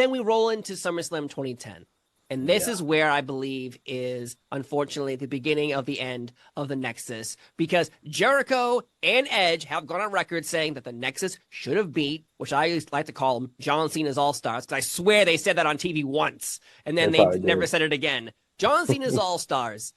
Then we roll into SummerSlam 2010. And this is where I believe is, unfortunately, the beginning of the end of the Nexus, because Jericho and Edge have gone on record saying that the Nexus should have beat, which I used to like to call them, John Cena's All-Stars, because I swear they said that on TV once, and then they never said it again. John Cena's All-Stars,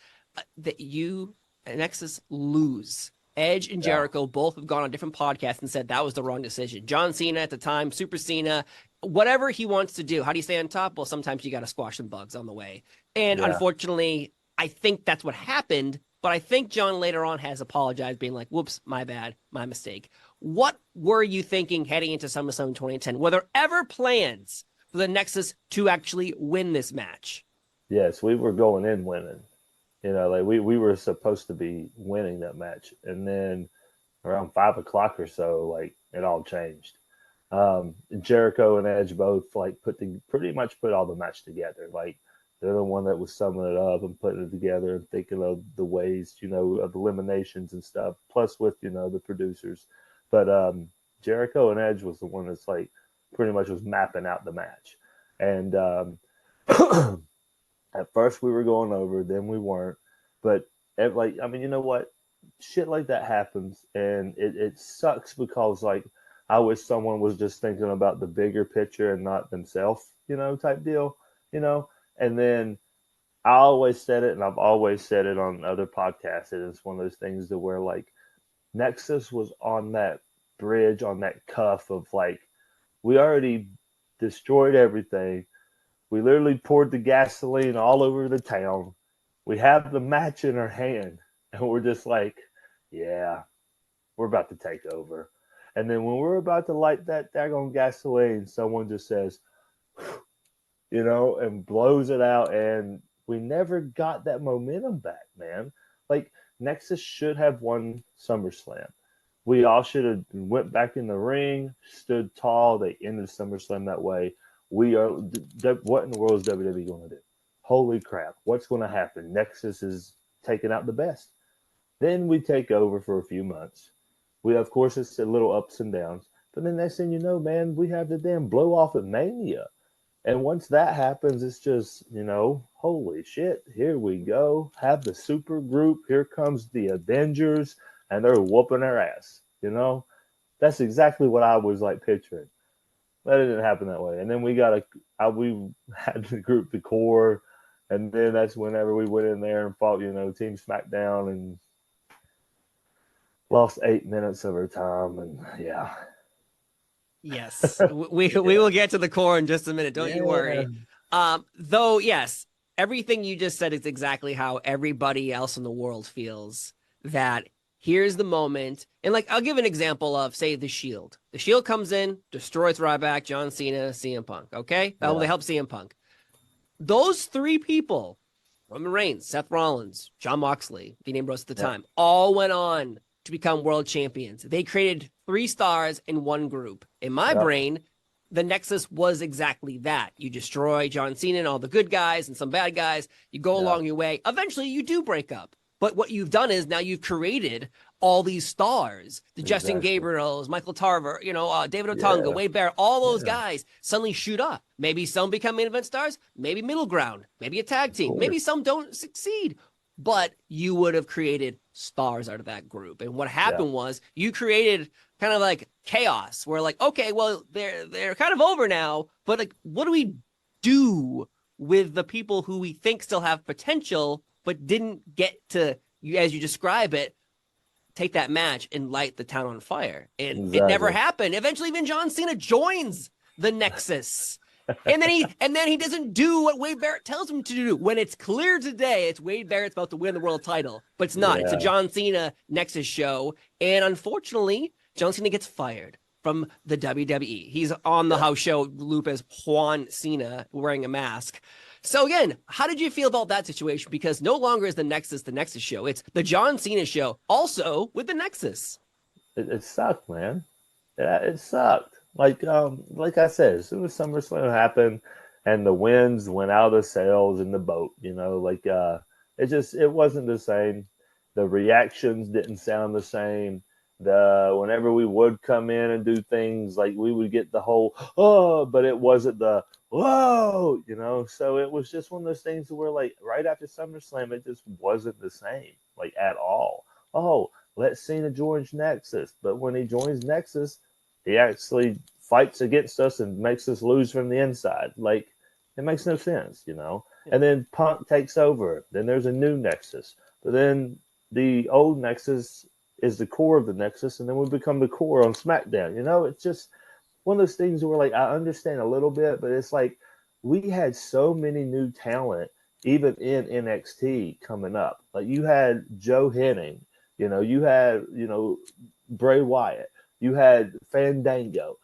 that you and Nexus lose. Edge and Jericho both have gone on different podcasts and said that was the wrong decision. John Cena at the time, Super Cena, whatever he wants to do. How do you stay on top? Well, sometimes you got to squash some bugs on the way. And unfortunately, I think that's what happened. But I think John later on has apologized, being like, whoops, my bad, my mistake. What were you thinking heading into SummerSlam 2010? Were there ever plans for the Nexus to actually win this match? Yes, we were going in winning. You know, like we were supposed to be winning that match. And then around 5 o'clock or so, like it all changed. Jericho and Edge both like pretty much put all the match together. Like they're the one that was summing it up and putting it together and thinking of the ways, you know, of eliminations and stuff, plus with, you know, the producers. But Jericho and Edge was the one that's like pretty much was mapping out the match. And at first we were going over, then we weren't. But like, I mean, you know what? Shit like that happens, and it sucks because like I wish someone was just thinking about the bigger picture and not themselves, you know, type deal, you know. And then I always said it, and I've always said it on other podcasts. And it's one of those things that where like Nexus was on that bridge, on that cuff of like we already destroyed everything. We literally poured the gasoline all over the town. We have the match in our hand, and we're just like, yeah, we're about to take over. And then when we're about to light that daggone gasoline, someone just says, you know, and blows it out. And we never got that momentum back, man. Like, Nexus should have won SummerSlam. We all should have went back in the ring, stood tall. They ended SummerSlam that way. What in the world is WWE going to do? Holy crap. What's going to happen? Nexus is taking out the best. Then we take over for a few months. We, of course, it's a little ups and downs. But then next thing you know, man, we have the damn blow off at Mania. And once that happens, it's just, you know, holy shit, here we go. Have the super group. Here comes the Avengers, and they're whooping their ass. You know, that's exactly what I was like picturing. But it didn't happen that way. And then we had to group the core. And then that's whenever we went in there and fought, you know, Team SmackDown and lost 8 minutes of our time. And yeah. Yes, we will get to the core in just a minute. Don't you worry. Though, yes, everything you just said is exactly how everybody else in the world feels, that here's the moment. And like, I'll give an example of, say, The Shield. The Shield comes in, destroys Ryback, John Cena, CM Punk. Okay. That will help CM Punk. Those three people, Roman Reigns, Seth Rollins, Jon Moxley, the name Rose at the time, all went on to become world champions. They created 3 stars in one group. In my brain, the Nexus was exactly that. You destroy John Cena and all the good guys and some bad guys. You go along your way. Eventually, you do break up. But what you've done is now you've created all these stars. The Justin Gabriels, Michael Tarver, you know, David Otunga, Wade Barrett, all those guys suddenly shoot up. Maybe some become main event stars, maybe middle ground, maybe a tag team, maybe some don't succeed. But you would have created stars out of that group. And what happened was you created kind of like chaos where like, okay, well, they're kind of over now, but like, what do we do with the people who we think still have potential, but didn't get to, as you describe it, take that match and light the town on fire? And it never happened. Eventually, even John Cena joins the Nexus. And then he doesn't do what Wade Barrett tells him to do. When it's clear today, it's Wade Barrett's about to win the world title, but it's not. It's a John Cena Nexus show. And unfortunately, John Cena gets fired from the WWE. He's on the house show loop as Juan Cena wearing a mask. So again, how did you feel about that situation? Because no longer is the Nexus show. It's the John Cena show, also with the Nexus. It sucked, man. Yeah, it sucked. Like I said, as soon as SummerSlam happened and the winds went out of the sails in the boat, you know, like it wasn't the same. The reactions didn't sound the same. Whenever we would come in and do things, like we would get the whole but it wasn't the whoa, So it was just one of those things where, like, right after SummerSlam, it just wasn't the same, like, at all. Oh, let Cena join Nexus, but when he joins Nexus, he actually fights against us and makes us lose from the inside. Like, it makes no sense. Yeah. And then Punk takes over. Then there's a new Nexus, but then the old Nexus is the core of the Nexus, and then we become the core on SmackDown. It's just one of those things where, like, I understand a little bit, but it's like we had so many new talent, even in NXT coming up. Like, you had Joe Henning, you had, Bray Wyatt, you had Fandango.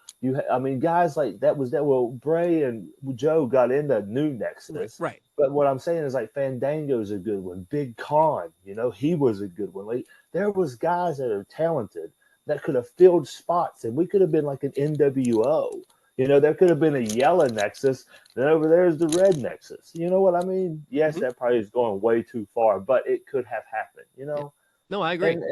I mean, guys like that was that. Well, Bray and Joe got into new Nexus, Right. but what I'm saying is, like, Fandango's a good one. Big Con, he was a good one. Like, there was guys that are talented that could have filled spots, and we could have been like an NWO. There could have been a yellow Nexus, then over there's the red Nexus. You know what I mean? Yes, Mm-hmm. that probably is going way too far, but it could have happened. Yeah. No, I agree. And